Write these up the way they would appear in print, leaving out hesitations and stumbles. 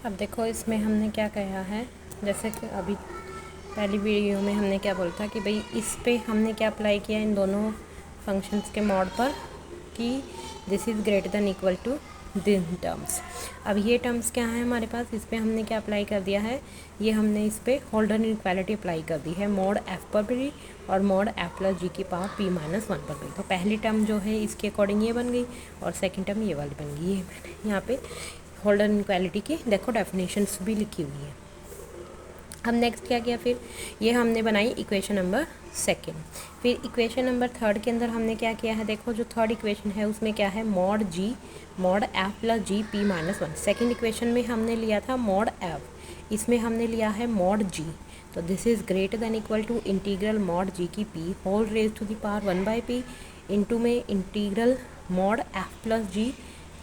अब देखो इसमें हमने क्या कहा है, जैसे कि अभी पहली वीडियो में हमने क्या बोला था कि भाई इस पे हमने क्या अप्लाई किया इन दोनों फंक्शंस के मॉड पर कि this is greater than equal to दिन टर्म्स। अब ये टर्म्स क्या है हमारे पास, इस पर हमने क्या अप्लाई कर दिया है, ये हमने इस पर होल्डर इनइक्वालिटी अप्लाई कर दी है मॉड एफ पर भी और मॉड एफ प्लस जी की पावर पी माइनस वन पर भी। तो पहली टर्म जो है इसके अकॉर्डिंग ये बन गई और सेकंड टर्म ये वाली बन गई। ये मैंने यहाँ पे होल्डर इनइक्वालिटी की देखो डेफिनेशंस भी लिखी हुई है। हम नेक्स्ट क्या किया, फिर ये हमने बनाई इक्वेशन नंबर सेकंड। फिर इक्वेशन नंबर थर्ड के अंदर हमने क्या किया है, देखो जो थर्ड इक्वेशन है उसमें क्या है, मॉड जी mod F plus G P minus one. Second equation में हमने लिया था मॉड एफ, इसमें हमने लिया है मॉड जी। तो this is greater than equal to integral mod G की P whole raise to the power one by P into में integral mod F plus G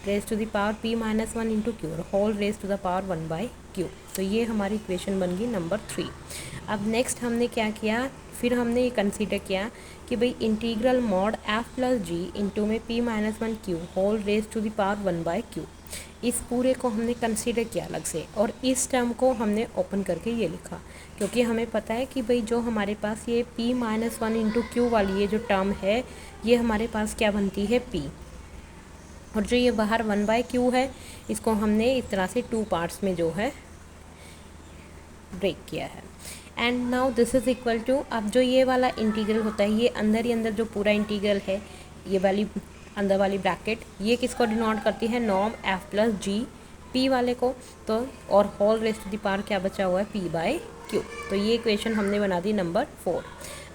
raise to the power P minus one into Q whole raise to the power one by Q. तो ये हमारी equation बन गई number 3। अब next हमने क्या किया, फिर हमने ये कंसीडर किया कि भाई integral mod F plus G into में P minus one Q whole raise to the power one by Q. इस पूरे को हमने कंसीडर किया अलग से और इस टर्म को हमने ओपन करके ये लिखा, क्योंकि हमें पता है कि भाई जो हमारे पास ये P minus one into Q वाली ये जो टर्म है ये हमारे पास क्या बनती है पी, और जो ये बाहर वन बाय क्यू है इसको हमने इस तरह से टू पार्ट्स में जो है ब्रेक किया है। And now this is equal to, अब जो ये वाला इंटीग्रल होता है ये अंदर ही अंदर जो पूरा इंटीग्रल है ये वाली अंदर वाली ब्रैकेट ये किसको डिनोट करती है, norm F plus G P वाले को। तो और whole raised to the power क्या बचा हुआ है, पी बाय क्यू। तो ये इक्वेशन हमने बना दी नंबर 4।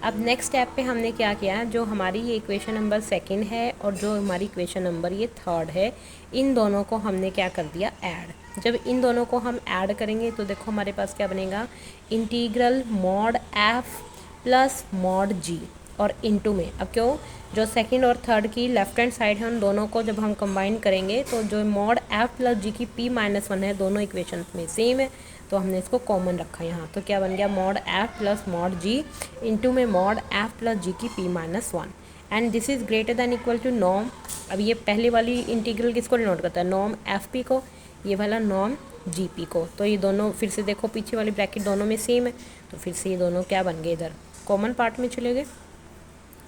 अब नेक्स्ट स्टेप पे हमने क्या किया, जो हमारी ये इक्वेशन नंबर सेकंड है और जो हमारी इक्वेशन नंबर ये थर्ड है, इन दोनों को हमने क्या कर दिया ऐड। जब इन दोनों को हम ऐड करेंगे तो देखो हमारे पास क्या बनेगा, integral mod F plus mod जी और इनटू में, अब क्यों जो सेकंड और थर्ड की लेफ्ट हैंड साइड है उन दोनों को जब हम कंबाइन करेंगे तो जो मॉड एफ प्लस जी की पी माइनस वन है दोनों इक्वेशन में सेम है तो हमने इसको कॉमन रखा यहाँ। तो क्या बन गया, mod F plus mod G into में मॉड एफ प्लस जी की P minus one and this is greater than equal to norm. अब ये पहले वाली इंटीग्रल किसको डिनोट करता है, नॉर्म एफ पी को, ये वाला नॉर्म जी पी को। तो ये दोनों फिर से देखो पीछे वाली ब्रैकेट दोनों में सेम है तो फिर से ये दोनों क्या बन गए, इधर कॉमन पार्ट में चले गए।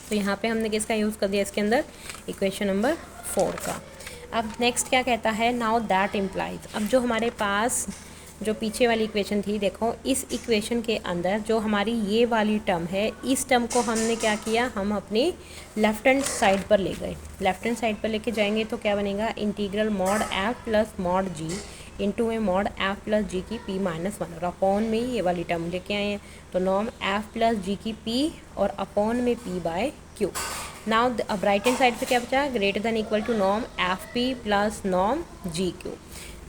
तो यहाँ पे हमने किसका यूज़ कर दिया इसके अंदर, इक्वेशन नंबर 4 का। अब नेक्स्ट क्या कहता है, नाउ दैट इम्प्लाइज, अब जो हमारे पास जो पीछे वाली इक्वेशन थी देखो इस इक्वेशन के अंदर जो हमारी ये वाली टर्म है इस टर्म को हमने क्या किया, हम अपनी लेफ्ट हैंड साइड पर ले गए। लेफ्ट हैंड साइड पर लेके जाएंगे तो क्या बनेगा, integral mod F plus mod G into में मॉड एफ प्लस जी की पी माइनस वन और अपॉन में ये वाली टर्म लेके आए हैं तो नॉर्म एफ प्लस जी की पी और अपॉन में पी बाय क्यू। नाउ अब राइट हैंड साइड पे क्या बचा, greater than equal to norm F P plus norm G Q.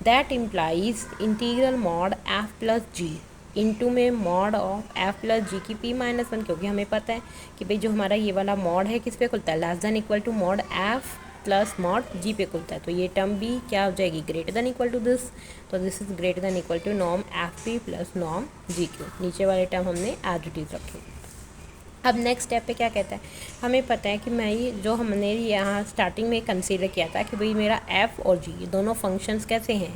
That implies integral mod F plus G into में mod of F plus G की P minus one, क्योंकि हमें पता है कि भाई जो हमारा ये वाला मॉड है किस पे खुलता है, less than equal to mod F plus mod G पे खुलता है। तो ये टर्म भी क्या हो जाएगी, greater than equal to this. तो this is greater than equal to norm F P plus norm G Q. नीचे वाले टर्म हमने एज इट इज रखे। अब नेक्स्ट स्टेप पे क्या कहता है, हमें पता है कि मैं ये जो हमने यहाँ स्टार्टिंग में कंसीडर किया था कि भाई मेरा एफ और जी ये दोनों फंक्शंस कैसे हैं,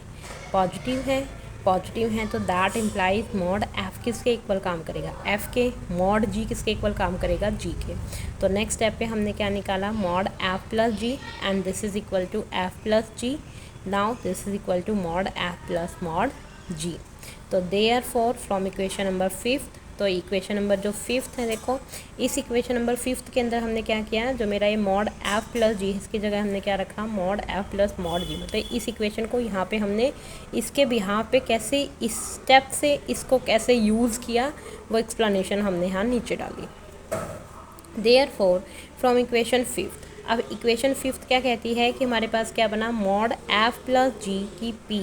पॉजिटिव हैं तो दैट इम्प्लाइज मॉड एफ किसके इक्वल काम करेगा, एफ के, मॉड जी किसके इक्वल काम करेगा, जी के। तो नेक्स्ट स्टेप पे हमने क्या निकाला, mod F plus G and this is equal to F plus G. Now this is equal to mod F plus mod G. तो देयरफॉर फ्रॉम इक्वेशन नंबर 5, तो इक्वेशन नंबर जो 5th है देखो इस इक्वेशन नंबर 5th के अंदर हमने क्या किया, जो मेरा ये मॉड एफ प्लस जी इसकी जगह हमने क्या रखा, मॉड एफ प्लस मॉड जी। मतलब इस इक्वेशन को यहाँ पे हमने इसके बिहार पे कैसे इस स्टेप से इसको कैसे यूज़ किया वो एक्सप्लेनेशन हमने यहाँ नीचे डाली। देयरफॉर फ्रॉम इक्वेशन 5th, अब इक्वेशन 5th क्या कहती है कि हमारे पास क्या बना, मॉड एफ प्लस जी की पी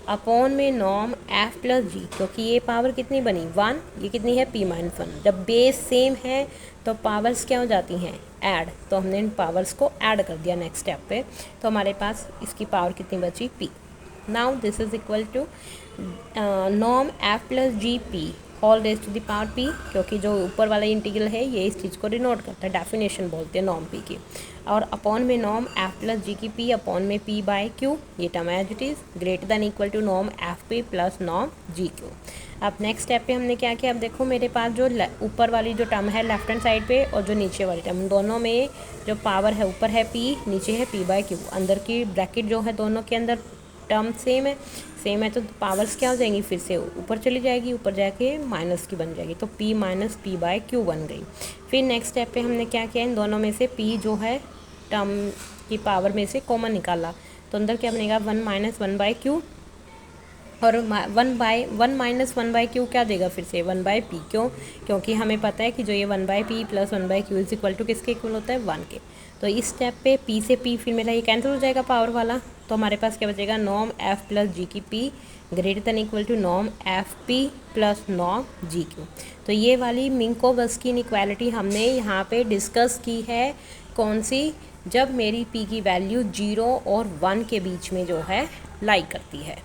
अपॉन में नॉर्म एफ प्लस जी, क्योंकि ये पावर कितनी बनी 1, ये कितनी है पी माइनस वन। जब बेस सेम है तो पावर्स क्या हो जाती हैं, ऐड। तो हमने इन पावर्स को ऐड कर दिया नेक्स्ट स्टेप पे, तो हमारे पास इसकी पावर कितनी बची, P. Now this is equal to norm F plus G P whole raise to the power P, क्योंकि जो ऊपर वाला इंटीग्रल है ये इस चीज़ को डिनोट करता है, डेफिनेशन बोलते हैं नॉर्म पी की। और अपॉन में नॉर्म एफ प्लस जी की पी अपॉन में पी बाय क्यू, ये term as it is, greater than equal to norm F P plus norm G Q. अब नेक्स्ट स्टेप पे हमने क्या किया, अब देखो मेरे पास जो ऊपर वाली जो टर्म है लेफ्ट हैंड साइड पे और जो नीचे वाली टर्म, दोनों में जो पावर है ऊपर है पी, नीचे है पी बाय क्यू, अंदर की ब्रैकेट जो है दोनों के अंदर टर्म सेम है तो पावर्स क्या हो जाएंगी, फिर से ऊपर चली जाएगी, ऊपर जाके माइनस की बन जाएगी, तो p minus P by Q बन गई। फिर नेक्स्ट स्टेप पे हमने क्या किया, इन दोनों में से p जो है टर्म की पावर में से कॉमन निकाला, तो अंदर क्या बनेगा 1 माइनस 1 बाय क्यू, और 1 माइनस 1 बाई क्यू क्या देगा, फिर से 1 बाई पी। क्यों, क्योंकि हमें पता है कि जो ये 1 by P plus 1 by Q is equal to किसके इक्वल होता है, 1 के। तो इस स्टेप पे p से p फिर मेरा ये कैंसिल हो जाएगा पावर वाला, तो हमारे पास क्या बचेगा, नॉर्म f प्लस जी की p greater than equal to norm F P plus norm G Q. तो ये वाली मिंकोवस्की इनइक्वालिटी हमने यहाँ पे डिस्कस की है, कौन सी, जब मेरी p की वैल्यू 0 और 1 के बीच में जो है लाई करती है।